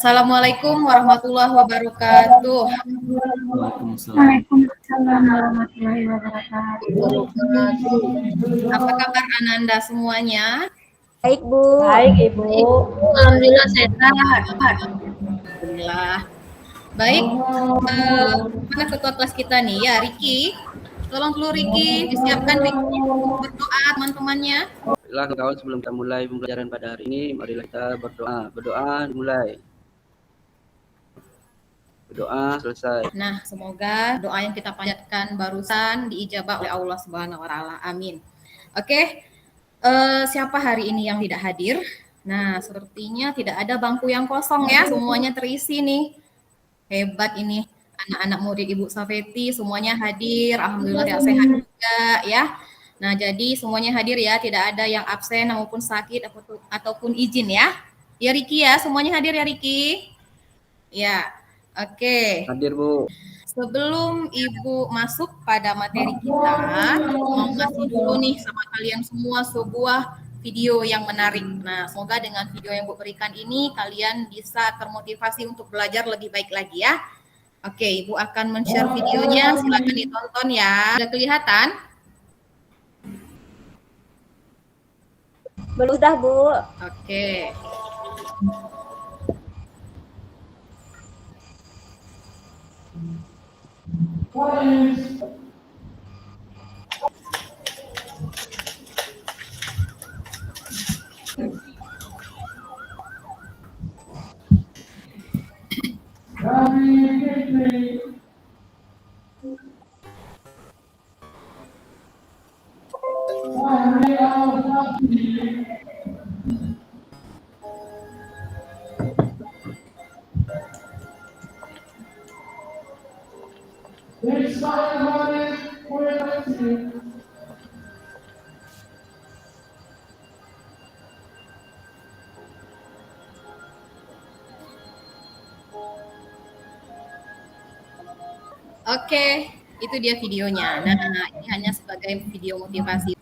Assalamualaikum warahmatullahi wabarakatuh. Waalaikumsalam warahmatullahi wabarakatuh. Apa kabar Ananda semuanya? Baik, Bu. Baik, Ibu. Alhamdulillah sehat. Alhamdulillah. Baik, mana ketua kelas kita nih ya, Riki? Tolong dulu Riki, disiapkan Riki untuk berdoa teman-temannya. Baiklah kawan, sebelum kita mulai pembelajaran pada hari ini, marilah kita berdoa. Berdoa dimulai. Berdoa selesai. Nah, semoga doa yang kita panjatkan barusan diijabah oleh Allah Subhanahu wa taala. Amin. Oke. Siapa hari ini yang tidak hadir? Nah, sepertinya tidak ada bangku yang kosong ya, semuanya terisi nih. Hebat ini anak-anak murid Ibu Safeti, semuanya hadir. Alhamdulillah sehat juga ya. Nah, jadi semuanya hadir ya, tidak ada yang absen maupun sakit ataupun izin ya. Ya Riki ya, semuanya hadir ya Riki? Ya, oke. Hadir, Bu. Sebelum Ibu masuk pada materi kita, mau ngasih dulu nih sama kalian semua sebuah video yang menarik. Nah, semoga dengan video yang Ibu berikan ini kalian bisa termotivasi untuk belajar lebih baik lagi ya. Oke, Ibu akan men-share videonya, silakan ditonton ya. Sudah kelihatan? Belum dah, Bu. Oke. Oke, itu dia videonya. Nah, ini hanya sebagai video motivasi.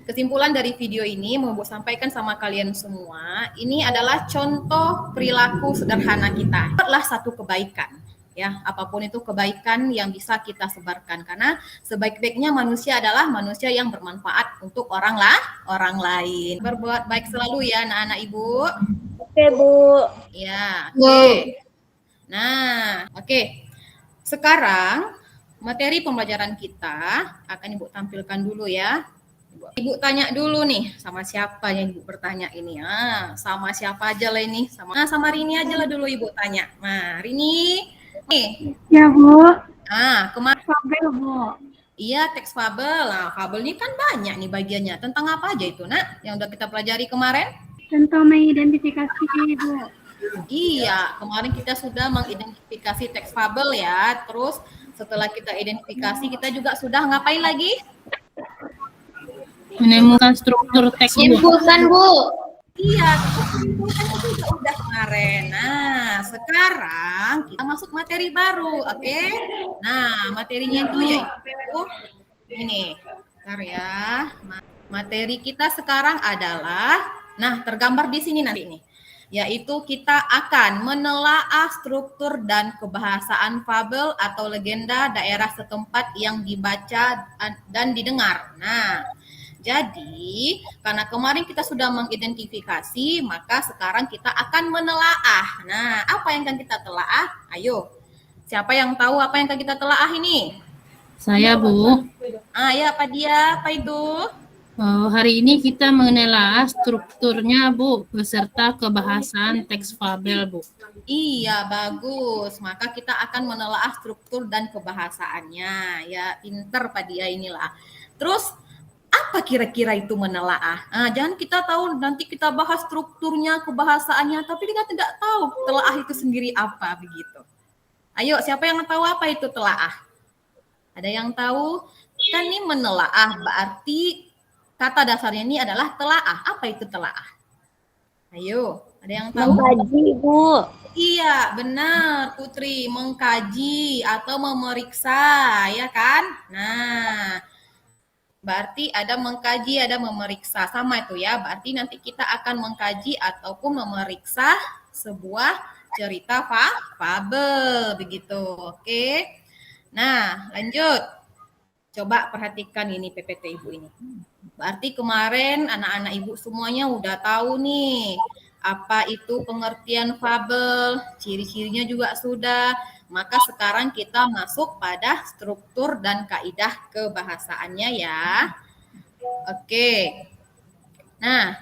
Kesimpulan dari video ini mau sampaikan sama kalian semua, ini adalah contoh perilaku sederhana kita. Buatlah satu kebaikan, ya, apapun itu kebaikan yang bisa kita sebarkan, karena sebaik-baiknya manusia adalah manusia yang bermanfaat untuk orang lain. Berbuat baik selalu ya anak-anak Ibu. Oke, Bu. Ya, oke. Nah, oke. Sekarang materi pembelajaran kita akan Ibu tampilkan dulu ya. Ibu tanya dulu nih, sama siapa yang Ibu bertanya ini? Sama siapa aja lah ini? Sama Rini aja lah dulu Ibu tanya. Nah, Rini, nih. Ya, Bu. Kemarin Fabel, Bu. iya, teks fabel. Nah, fabel ini kan banyak nih bagiannya. Tentang apa aja itu, Nak? Yang udah kita pelajari kemarin? Tentang mengidentifikasi, Bu. Iya, kemarin kita sudah mengidentifikasi teks fabel ya. Terus setelah kita identifikasi, kita juga sudah ngapain lagi? Menemukan struktur teks, Bu. Simpulkan, Bu. Iya, simpulkan juga udah kemarin. Nah, sekarang kita masuk materi baru, oke? Nah, materinya itu yaitu ini. Bentar ya. Materi kita sekarang adalah, nah tergambar di sini nanti nih, yaitu kita akan menelaah struktur dan kebahasaan fabel atau legenda daerah setempat yang dibaca dan didengar. Nah, jadi karena kemarin kita sudah mengidentifikasi, maka sekarang kita akan menelaah. Nah, apa yang akan kita telaah? Ayo, siapa yang tahu apa yang akan kita telaah ini? Saya, Bu. Ya, apa dia? Apa itu? Hari ini kita menelaah strukturnya, Bu, beserta kebahasaan teks fabel, Bu. Iya, bagus. Maka kita akan menelaah struktur dan kebahasaannya. Ya, pinter Pak dia inilah. Terus, apa kira-kira itu menelaah? Jangan kita tahu nanti kita bahas strukturnya, kebahasaannya, tapi kita tidak tahu telaah itu sendiri apa, begitu. Ayo, siapa yang tahu apa itu telaah? Ada yang tahu? Kan ini menelaah, berarti kata dasarnya ini adalah telaah. Apa itu telaah? Ayo, ada yang tahu? Mengkaji, Bu. Iya, benar Putri. Mengkaji atau memeriksa, ya kan? Nah, berarti ada mengkaji, ada memeriksa. Sama itu ya, berarti nanti kita akan mengkaji ataupun memeriksa sebuah cerita fabel begitu. Oke. Nah, lanjut. Coba perhatikan ini PPT Ibu ini. Berarti kemarin anak-anak Ibu semuanya udah tahu nih apa itu pengertian fabel, ciri-cirinya juga sudah. Maka sekarang kita masuk pada struktur dan kaidah kebahasaannya ya. Oke. Nah,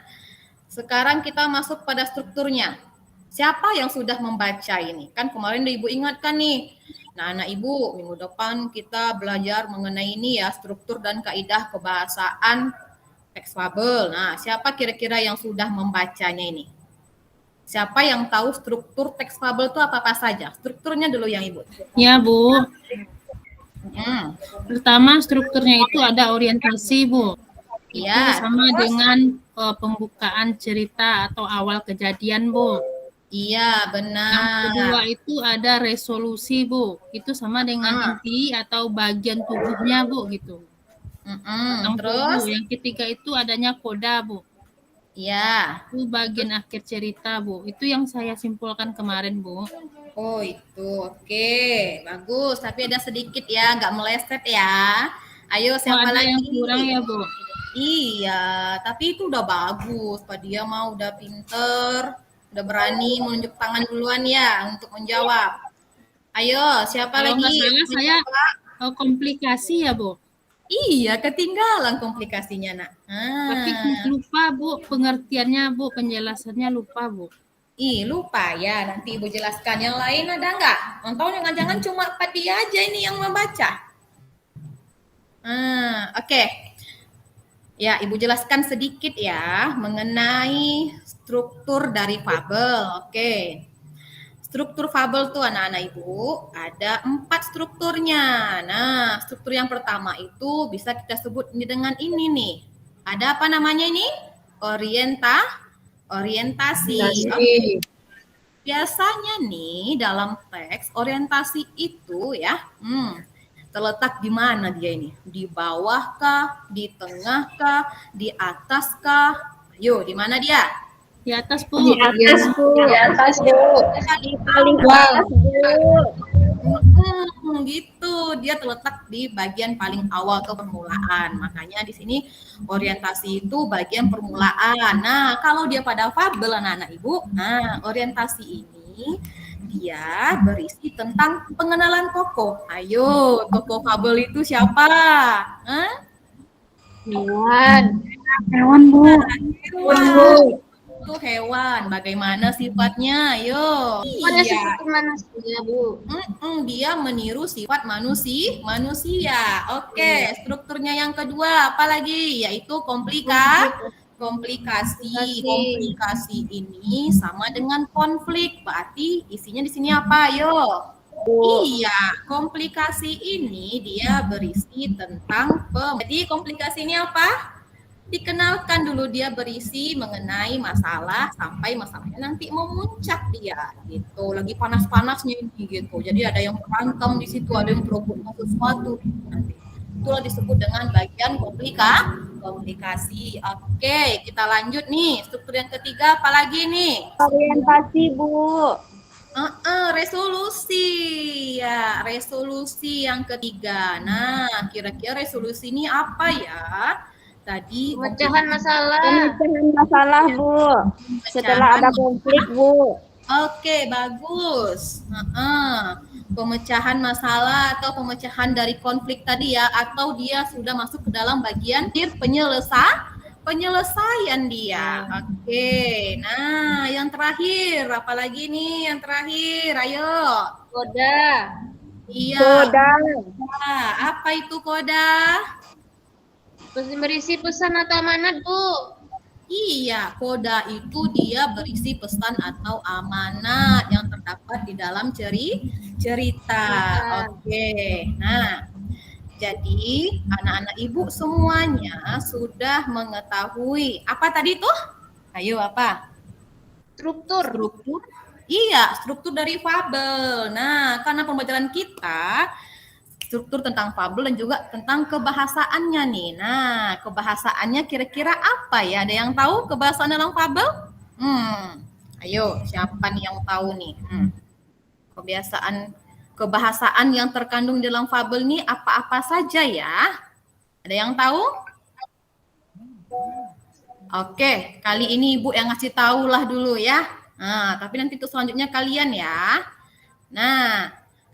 sekarang kita masuk pada strukturnya. Siapa yang sudah membaca ini? Kan kemarin Ibu ingatkan nih. Nah, anak Ibu, minggu depan kita belajar mengenai ini ya, struktur dan kaidah kebahasaan teks fabel. Nah, siapa kira-kira yang sudah membacanya ini? Siapa yang tahu struktur teks fabel itu apa-apa saja? Strukturnya dulu yang Ibu. Ya, Bu. Pertama, strukturnya itu ada orientasi, Bu. Iya. Itu sama dengan pembukaan cerita atau awal kejadian, Bu. Iya, benar. Yang kedua itu ada resolusi, Bu. Itu sama dengan inti atau bagian tubuhnya, Bu, gitu. Terus? Yang ketiga itu adanya koda, Bu. Iya. Itu bagian akhir cerita, Bu. Itu yang saya simpulkan kemarin, Bu. Oh, itu. Oke, bagus. Tapi ada sedikit ya, nggak meleset ya. Ayo, siapa ada lagi? yang kurang ya, Bu? Iya, tapi itu udah bagus. Pak dia mah udah pinter, udah berani menunjuk tangan duluan ya untuk menjawab. Ayo, siapa Kalau lagi? nggak salah saya komplikasi ya, Bu. Iya, ketinggalan komplikasinya, Nak. Tapi lupa, Bu, pengertiannya, Bu, penjelasannya lupa, Bu. Lupa ya. Nanti Ibu jelaskan. Yang lain ada nggak? Atau jangan-jangan cuma Pak dia aja ini yang membaca? Oke. Ya, Ibu jelaskan sedikit ya mengenai struktur dari fabel. Oke. Struktur fabel tuh anak-anak Ibu ada 4 strukturnya. Nah, struktur yang pertama itu bisa kita sebut ini dengan ini nih. Ada apa namanya ini? Orientasi. Okay. Biasanya nih dalam teks orientasi itu ya, terletak di mana dia ini? Di bawah kah? Di tengah kah? Di atas kah? Ayo, di mana dia? Di atas, Bu. Di atas, Bu. Di atas, Bu. Di paling atas, Bu. Gitu, dia terletak di bagian paling awal atau permulaan. Makanya di sini orientasi itu bagian permulaan. Nah, kalau dia pada fabel anak-anak Ibu, orientasi ini dia berisi tentang pengenalan tokoh. Ayo, tokoh fabel itu siapa? Hewan. Hewan, Bu. Hewan. Itu hewan. Bagaimana sifatnya? Ayo. Sifatnya seperti manusia, Bu. Dia meniru sifat manusia. Oke, strukturnya yang kedua apa lagi? Yaitu komplikasi. Komplikasi ini sama dengan konflik. Berarti isinya di sini apa? Ayo. Iya, komplikasi ini dia berisi tentang jadi komplikasi ini apa? Dikenalkan dulu, dia berisi mengenai masalah sampai masalahnya nanti memuncak dia gitu. Lagi panas-panasnya ini gitu. Jadi ada yang berantem di situ, ada yang berebut sesuatu. Nanti itulah disebut dengan bagian komplikasi. Oke, kita lanjut nih. Struktur yang ketiga apalagi nih? Orientasi, Bu. Resolusi. Ya, resolusi yang ketiga. Nah, kira-kira resolusi ini apa ya? Tadi pemecahan masalah, Bu. Setelah ada konflik, Bu. Oke, bagus. Pemecahan masalah atau pemecahan dari konflik tadi ya, atau dia sudah masuk ke dalam bagian penyelesaian dia. Oke. Nah, yang terakhir apalagi nih? Yang terakhir, ayo. Koda. Iya. Koda. Apa itu koda? Berisi pesan atau amanat, Bu. Iya, koda itu dia berisi pesan atau amanat yang terdapat di dalam cerita. Oke. Nah, jadi anak-anak Ibu semuanya sudah mengetahui apa tadi tuh? Ayo apa? Struktur. Iya, struktur dari fabel. Nah, karena pembelajaran kita struktur tentang fabel dan juga tentang kebahasaannya nih. Nah, kebahasaannya kira-kira apa ya? Ada yang tahu kebahasaan dalam fabel? Ayo, siapa nih yang tahu nih? Kebahasaan yang terkandung dalam fabel nih apa-apa saja ya? Ada yang tahu? Oke, kali ini Ibu yang ngasih tahu lah dulu ya. Nah, tapi nanti untuk selanjutnya kalian ya. Nah,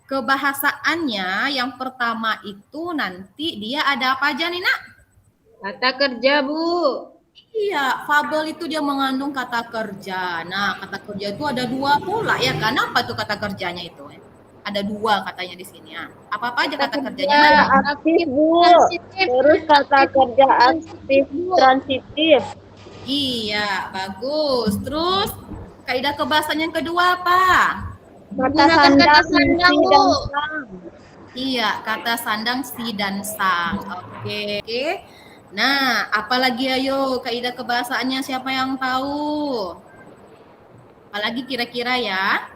kebahasaannya yang pertama itu nanti dia ada apa aja nih, Nak? Kata kerja, Bu. Iya, fabel itu dia mengandung kata kerja. Nah, kata kerja itu ada dua pula ya. Kenapa tuh kata kerjanya itu? Ada dua katanya di sini ya. Apa-apa aja kata kerjanya? Ya, Mana? aktif, Bu. Terus kata kerja aktif transitif. Iya, bagus. Terus kaidah kebahasaan yang kedua apa? Kata sandang, si dan sang. Iya, kata sandang si dan sang. Oke. Nah, apalagi ayo kaidah kebahasaannya siapa yang tahu? Apalagi kira-kira ya?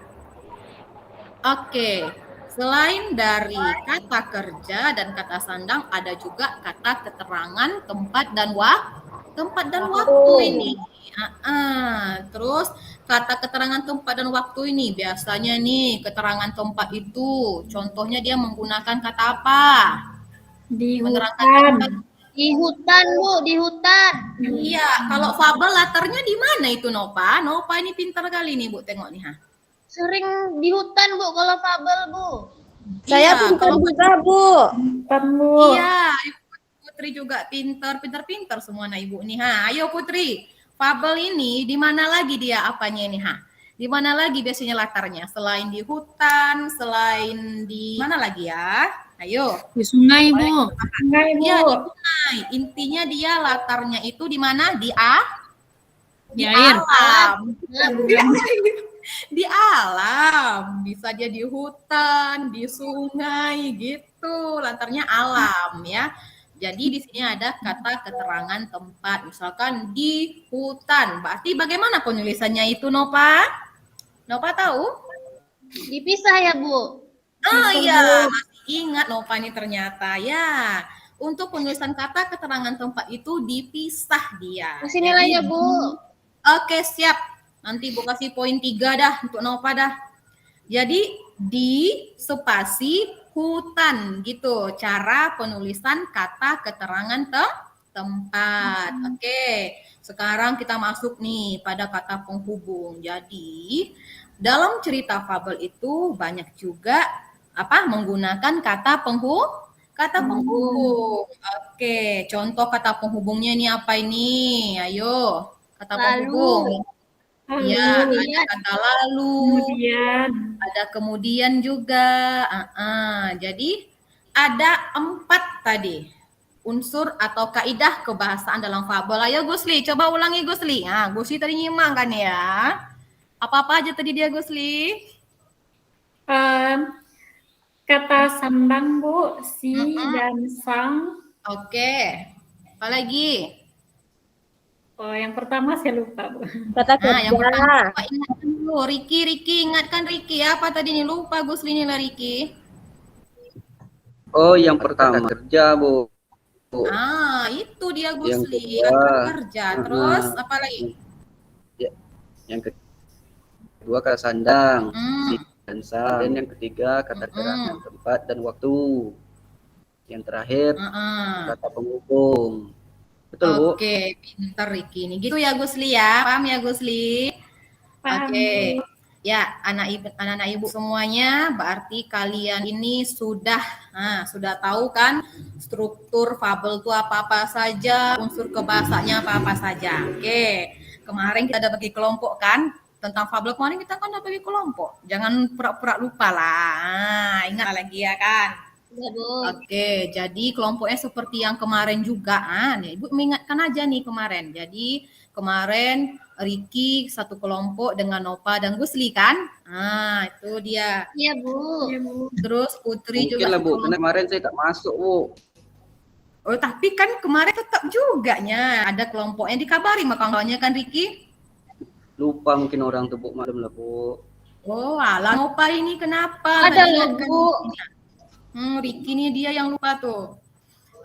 Oke. Selain dari kata kerja dan kata sandang, ada juga kata keterangan tempat dan waktu ini. Terus kata keterangan tempat dan waktu ini biasanya nih keterangan tempat itu contohnya dia menggunakan kata apa? Di Menerangkan hutan. tempat. Di hutan, Bu, di hutan. Iya, kalau fabel latarnya di mana itu Nova? Nova ini pintar kali nih Bu, tengok nih ha. Sering di hutan, Bu, kalau fabel, Bu. Saya pintar juga, Bu. Hutan, Bu. Iya, Putri juga pintar semua nah Ibu nih ha. Ayo Putri, fabel ini di mana lagi dia apanya ini ha? Di mana lagi biasanya latarnya? Selain di hutan, selain di mana lagi ya? Ayo. Di sungai, Bu. Sungai, Bu. Iya, di sungai. Intinya dia latarnya itu di mana? Di air. alam. Di alam. Bisa dia di hutan, di sungai gitu. Latarnya alam ya. Jadi di sini ada kata keterangan tempat. Misalkan di hutan. Berarti bagaimana penulisannya itu, Nova? Nova tahu? Dipisah ya, Bu. Oh iya, masih ingat Nova ini ternyata ya. Untuk penulisan kata keterangan tempat itu dipisah dia. Kasih nilainya, Bu. Oke, siap. Nanti Bu kasih poin 3 dah untuk Nova dah. Jadi di spasi hutan gitu cara penulisan kata keterangan tempat. Oke. Sekarang kita masuk nih pada kata penghubung. Jadi dalam cerita fabel itu banyak juga menggunakan kata penghubung. Oke, contoh kata penghubungnya ini apa ini? Ayo, kata penghubung. Ya, ada kata lalu, Kemudian. ada kemudian juga. Jadi ada 4 tadi unsur atau kaidah kebahasaan dalam fabel. Ayo Gusli, coba ulangi Gusli. Nah, Gusli tadi nyimak kan ya? Apa-apa aja tadi dia Gusli? Kata sandang, Bu, si dan sang. Oke. Apa lagi? Oh, yang pertama saya lupa, Bu. Kata kerja. Yang pertama ingatkan dulu. Riki, ingatkan Riki. Apa tadi nih? Lupa Gusli nih lah Riki. Oh, yang pertama kerja, Bu. Itu dia Gusli. Yang kedua, kerja. Terus apa lagi? Yang kedua kata sandang, si dan sang. Dan yang ketiga kata keterangan tempat dan waktu. Yang terakhir kata penghubung. Betul, Bu? Oke, pintar Riki nih. Gitu ya Gusli ya. Paham ya Gusli? Oke. Ya, anak-anak ibu semuanya, berarti kalian ini sudah tahu kan struktur fabel itu apa-apa saja, unsur kebahasanya apa-apa saja. Oke. Kemarin kita udah bagi kelompok kan? Tentang fabel kemarin kita kan udah bagi kelompok. Jangan pura-pura lupa lah. Ingat lagi ya kan? Ya, Bu. Oke, jadi kelompoknya seperti yang kemarin juga. Nih, Ibu mengingatkan aja nih kemarin. Jadi kemarin Riki satu kelompok dengan Nova dan Gusli kan? Itu dia. Iya, Bu. Terus Putri Mungkin juga lah, Bu. Karena kemarin saya tak masuk, Bu. Oh, tapi kan kemarin tetap juga nya ada kelompoknya dikabari makanya kan Riki? Lupa mungkin orang tuh, Bu. Maklum lah, Bu. Oh, alah Nova ini kenapa? Ada Tadi loh, kan Bu. Riki ini dia yang lupa tuh.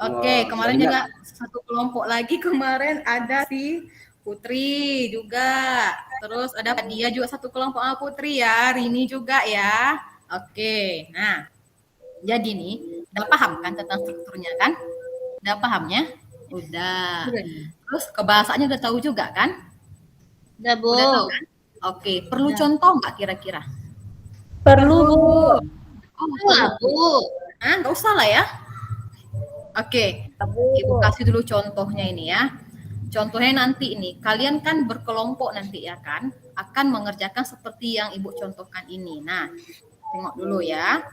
Oke, kemarin banyak. juga satu kelompok lagi kemarin ada si Putri juga. Terus ada dia juga satu kelompok sama Putri ya. Rini juga ya. Oke. Nah, jadi nih, udah paham kan tentang strukturnya kan? Udah pahamnya? Udah. Terus kebahasaannya udah tahu juga kan? Udah, Bu. Udah tahu kan? Oke. Perlu contoh nggak kira-kira? Perlu, Bu. Oh, Enggak, Bu. nggak usah lah ya. Oke. Ibu kasih dulu contohnya ini ya. Contohnya nanti ini, kalian kan berkelompok nanti ya kan, akan mengerjakan seperti yang Ibu contohkan ini. Nah, tengok dulu ya.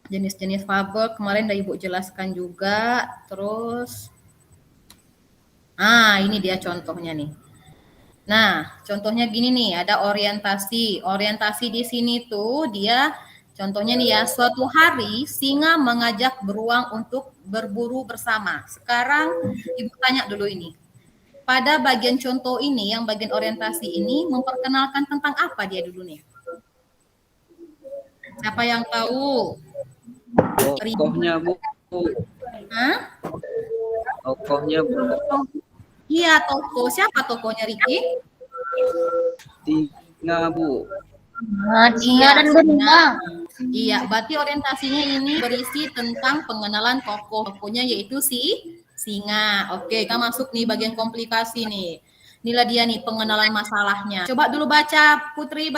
Jenis-jenis fabel kemarin udah Ibu jelaskan juga. Terus, ini dia contohnya nih. Nah, contohnya gini nih, ada orientasi. Orientasi di sini tuh dia, contohnya nih ya, suatu hari singa mengajak beruang untuk berburu bersama. Sekarang Ibu tanya dulu ini. Pada bagian contoh ini, yang bagian orientasi ini, memperkenalkan tentang apa dia dulu nih? Siapa yang tahu? Tokohnya, Bu. Hah? Tokohnya, Bu. Iya, tokoh. Siapa tokohnya, Riki? Singa, Bu. Singa dan beruang. Iya, berarti orientasinya ini berisi tentang pengenalan tokoh-tokohnya yaitu si singa. Oke, kita masuk nih bagian komplikasi nih. Inilah dia nih pengenalan masalahnya. Coba dulu baca Putri.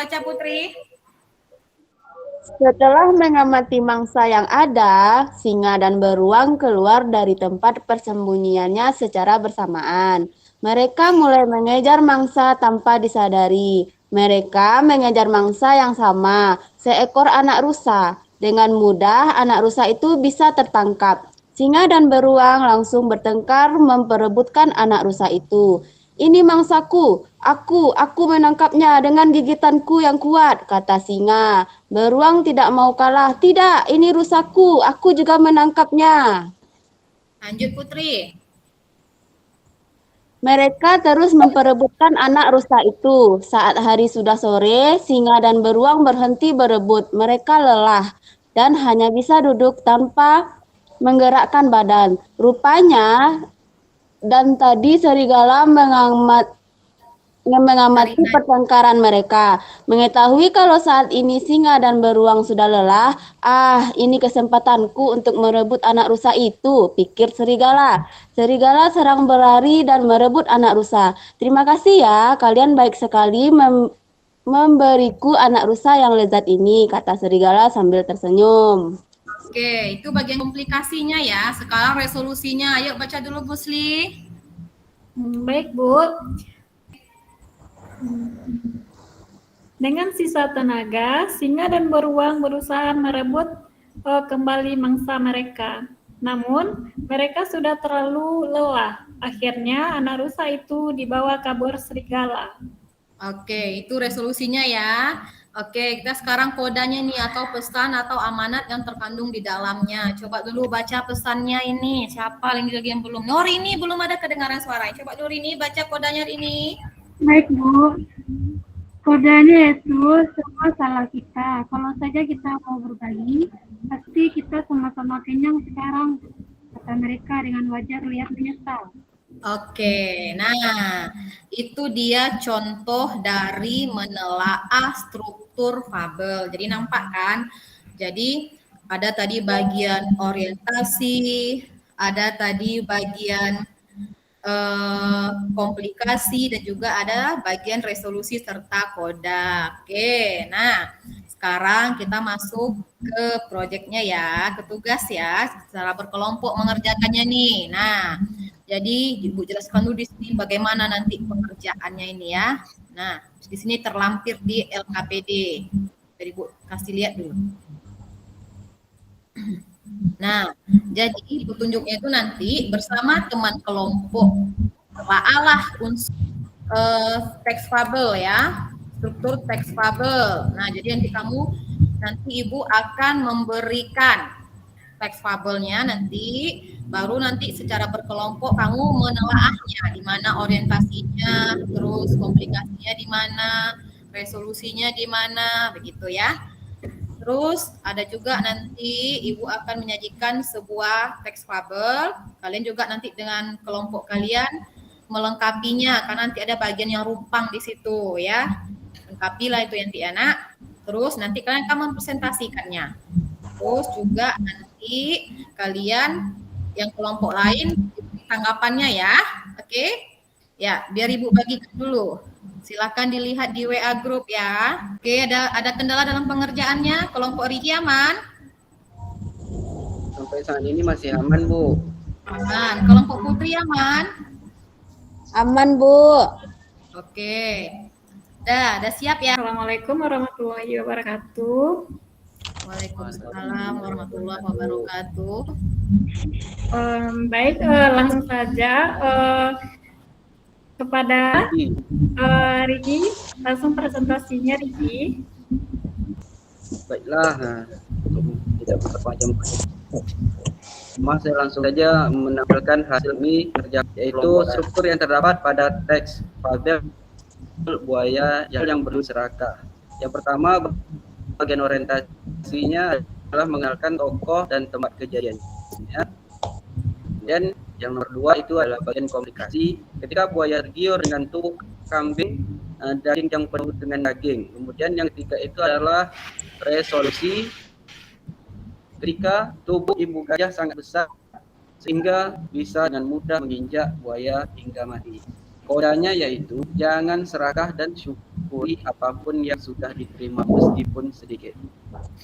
Setelah mengamati mangsa yang ada, singa dan beruang keluar dari tempat persembunyiannya secara bersamaan. Mereka mulai mengejar mangsa tanpa disadari. Mereka mengejar mangsa yang sama, seekor anak rusa. Dengan mudah, anak rusa itu bisa tertangkap. Singa dan beruang langsung bertengkar memperebutkan anak rusa itu. Ini mangsaku, aku menangkapnya dengan gigitanku yang kuat, kata singa. Beruang tidak mau kalah. Tidak, ini rusaku, aku juga menangkapnya. Lanjut Putri. Mereka terus memperebutkan anak rusa itu. Saat hari sudah sore, singa dan beruang berhenti berebut. Mereka lelah dan hanya bisa duduk tanpa menggerakkan badan. Rupanya, dan tadi serigala mengamati pertengkaran mereka. Mengetahui kalau saat ini singa dan beruang sudah lelah, ini kesempatanku untuk merebut anak rusa itu, pikir serigala. Serigala serang berlari dan merebut anak rusa. Terima kasih ya, kalian baik sekali memberiku anak rusa yang lezat ini, kata serigala sambil tersenyum. Oke, itu bagian komplikasinya ya. Sekarang resolusinya. Ayo baca dulu Busli. Baik, Bu. Dengan sisa tenaga, singa dan beruang berusaha merebut kembali mangsa mereka. Namun, mereka sudah terlalu lelah. Akhirnya, anak rusa itu dibawa kabur serigala. Oke, itu resolusinya ya. Oke, kita sekarang kodanya nih atau pesan atau amanat yang terkandung di dalamnya. Coba dulu baca pesannya ini. Siapa lagi yang belum? Nori ini belum ada kedengaran suaranya. Coba Nori ini baca kodanya ini. Baik, Bu. Kodenya itu semua salah kita. Kalau saja kita mau berbagi, pasti kita sama-sama kenyang sekarang, kata mereka dengan wajah terlihat menyesal. Oke, nah itu dia contoh dari menelaah struktur fabel. Jadi nampak kan? Jadi ada tadi bagian orientasi, ada tadi bagian komplikasi dan juga ada bagian resolusi serta koda. Oke, nah sekarang kita masuk ke proyeknya ya, ke tugas ya, secara berkelompok mengerjakannya nih. Nah, jadi Ibu jelaskan dulu di sini bagaimana nanti pengerjaannya ini ya. Nah, di sini terlampir di LKPD. Jadi Ibu kasih lihat dulu. Nah, jadi petunjuknya itu nanti bersama teman kelompok telaahlah unsur teks fabel ya, struktur teks fabel. Nah, jadi nanti Ibu akan memberikan teks fabelnya nanti, baru nanti secara berkelompok kamu menelaahnya, di mana orientasinya, terus komplikasinya di mana, resolusinya di mana, begitu ya. Terus ada juga nanti Ibu akan menyajikan sebuah teks fabel. Kalian juga nanti dengan kelompok kalian melengkapinya, karena nanti ada bagian yang rumpang di situ ya. Lengkapilah itu nanti anak. Terus nanti kalian akan mempresentasikannya. Terus juga nanti kalian yang kelompok lain tanggapannya ya. Oke? Ya, biar Ibu bagikan dulu. Silakan dilihat di WA grup ya. Oke, ada kendala dalam pengerjaannya? Kelompok Riki aman? Sampai saat ini masih aman, Bu. Aman. Kelompok Putri aman? Aman, Bu. Oke. Udah siap ya? Assalamualaikum warahmatullahi wabarakatuh. Waalaikumsalam warahmatullahi wabarakatuh. Baik, langsung saja kepada Riki, langsung presentasinya Riki. Baiklah, untuk tidak berpanjang, saya langsung saja menampilkan hasil kerja, yaitu struktur yang terdapat pada teks fabel buaya yang berserakah. Yang pertama, bagian orientasinya adalah mengenalkan tokoh dan tempat kejadiannya. Dan yang nomor 2 itu adalah bagian komunikasi. Ketika buaya tergiur dengan tubuh kambing, daging yang penuh dengan daging. Kemudian yang ketiga itu adalah resolusi. Ketika tubuh ibu gajah sangat besar sehingga bisa dengan mudah menginjak buaya hingga mati. Kodanya yaitu jangan serakah dan syukuri apapun yang sudah diterima meskipun sedikit.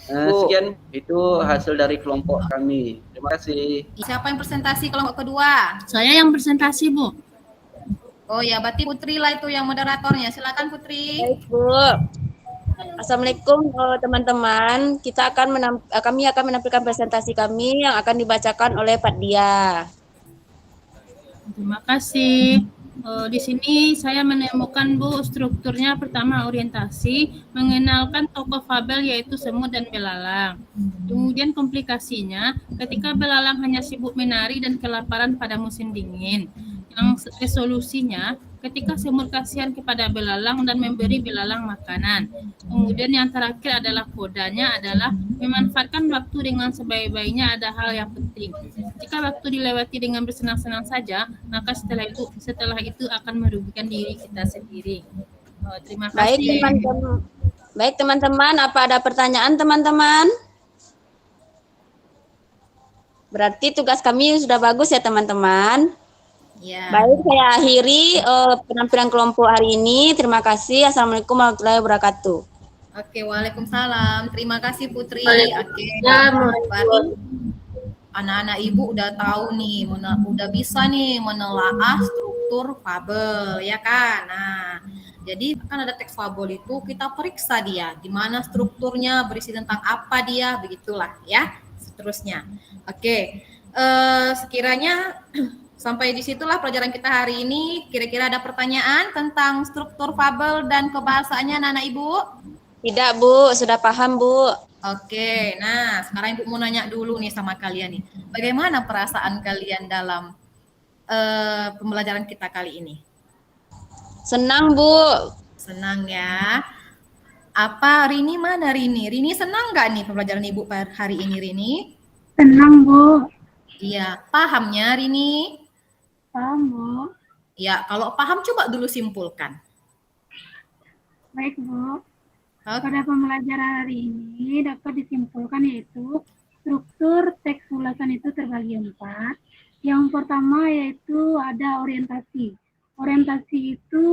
Sekian itu hasil dari kelompok kami. Terima kasih. Siapa yang presentasi kelompok kedua? Saya yang presentasi, Bu. Oh ya, berarti Putri lah itu yang moderatornya. Silakan Putri. Baik, Bu. Assalamualaikum teman-teman. Kami akan menampilkan presentasi kami yang akan dibacakan oleh Pak Dia. Terima kasih. Di sini saya menemukan, Bu, strukturnya pertama orientasi, mengenalkan tokoh fabel yaitu semut dan belalang. Kemudian komplikasinya, ketika belalang hanya sibuk menari dan kelaparan pada musim dingin. Yang resolusinya, ketika semut kasihan kepada belalang dan memberi belalang makanan. Kemudian yang terakhir adalah kodanya adalah memanfaatkan waktu dengan sebaik-baiknya ada hal yang penting. Jika waktu dilewati dengan bersenang-senang saja, maka setelah itu akan merugikan diri kita sendiri. Terima kasih. Baik teman-teman, apa ada pertanyaan teman-teman? Berarti tugas kami sudah bagus ya teman-teman. Ya. Baik, saya akhiri penampilan kelompok hari ini. Terima kasih. Assalamualaikum warahmatullahi wabarakatuh. Oke, waalaikumsalam. Terima kasih Putri. Oke, anak-anak ibu udah tahu nih, udah bisa nih menelaah struktur fabel, ya kan? Nah, jadi kan ada teks fabel itu kita periksa dia, di mana strukturnya, berisi tentang apa dia, begitulah ya, seterusnya. Oke, sekiranya sampai disitulah pelajaran kita hari ini. Kira-kira ada pertanyaan tentang struktur fabel dan kebahasaannya anak-anak ibu? Tidak, Bu. Sudah paham, Bu. Oke, nah sekarang ibu mau nanya dulu nih sama kalian nih. Bagaimana perasaan kalian dalam pembelajaran kita kali ini? Senang, Bu. Senang ya. Apa Rini mana Rini? Rini senang nggak nih pembelajaran ibu hari ini Rini? Senang, Bu. Iya, pahamnya Rini? Paham, Bu. Ya, kalau paham coba dulu simpulkan. Baik, Bu. Oke. Pada pembelajaran hari ini dapat disimpulkan yaitu struktur teks ulasan itu terbagi 4. Yang pertama yaitu ada orientasi. Orientasi itu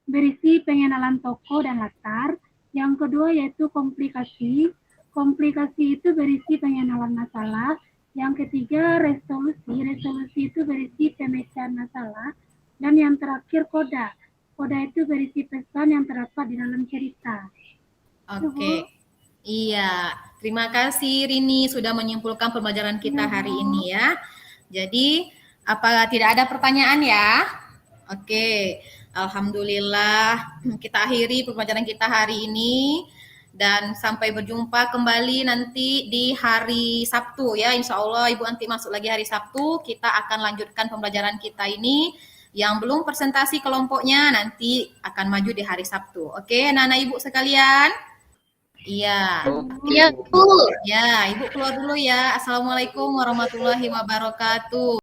berisi pengenalan tokoh dan latar. Yang kedua yaitu komplikasi. Komplikasi itu berisi pengenalan masalah. Yang ketiga resolusi. Resolusi itu berisi pemecahan masalah. Dan yang terakhir koda. Koda itu berisi pesan yang terdapat di dalam cerita. Oke. Iya, terima kasih Rini sudah menyimpulkan pembelajaran kita hari ini ya. Jadi, apa tidak ada pertanyaan ya? Oke. Alhamdulillah kita akhiri pembelajaran kita hari ini. Dan sampai berjumpa kembali nanti di hari Sabtu ya. Insya Allah Ibu nanti masuk lagi hari Sabtu. Kita akan lanjutkan pembelajaran kita ini. Yang belum presentasi kelompoknya nanti akan maju di hari Sabtu. Oke, anak-anak Ibu sekalian? Iya. Iya, Bu. Ya, Ibu keluar dulu ya. Assalamualaikum warahmatullahi wabarakatuh.